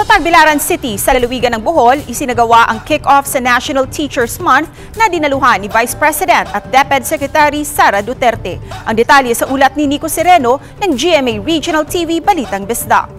Sa Tagbilaran City, sa lalawigan ng Bohol, isinagawa ang kick-off sa National Teachers Month na dinaluhan ni Vice President at DepEd Secretary Sara Duterte. Ang detalye sa ulat ni Nico Sereno ng GMA Regional TV Balitang Bisdak.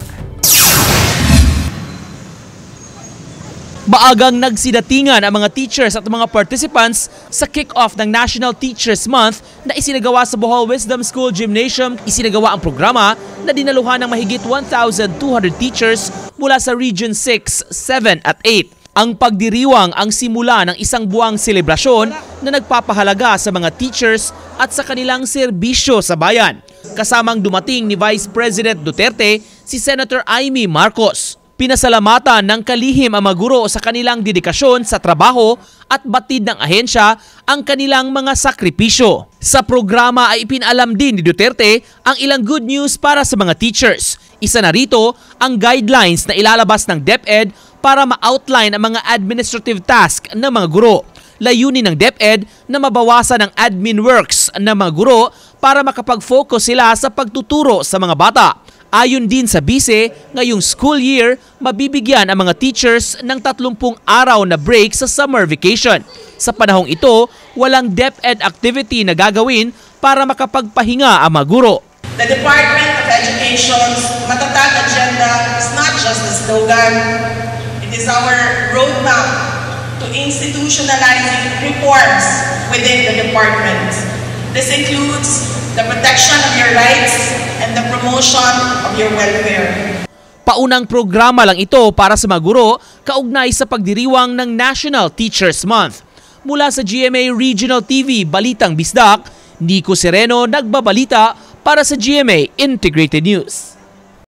Maagang nagsidatingan ang mga teachers at mga participants sa kick-off ng National Teachers Month na isinagawa sa Bohol Wisdom School Gymnasium. Isinagawa ang programa na dinaluhan ng mahigit 1,200 teachers mula sa Region 6, 7 at 8. Ang pagdiriwang ang simula ng isang buwang selebrasyon na nagpapahalaga sa mga teachers at sa kanilang serbisyo sa bayan. Kasamang dumating ni Vice President Duterte si Senator Amy Marcos. Pinasalamatan ng kalihim ang mga guro sa kanilang dedikasyon sa trabaho at batid ng ahensya ang kanilang mga sakripisyo. Sa programa ay ipinalam din ni Duterte ang ilang good news para sa mga teachers. Isa na rito ang guidelines na ilalabas ng DepEd para ma-outline ang mga administrative task ng mga guro. Layunin ng DepEd na mabawasan ang admin works ng mga guro para makapag-focus sila sa pagtuturo sa mga bata. Ayon din sa bise, ngayong school year, mabibigyan ang mga teachers ng 30 araw na break sa summer vacation. Sa panahong ito, walang DepEd activity na gagawin para makapagpahinga ang mga guro. The Department of Education's matatag agenda is not just a slogan, it is our roadmap to institutionalizing reforms within the department. This includes the protection of your rights and the promotion of your welfare. Paunang programa lang ito para sa mga guro kaugnay sa pagdiriwang ng National Teachers Month. Mula sa GMA Regional TV Balitang Bisdak, Nico Sereno nagbabalita para sa GMA Integrated News.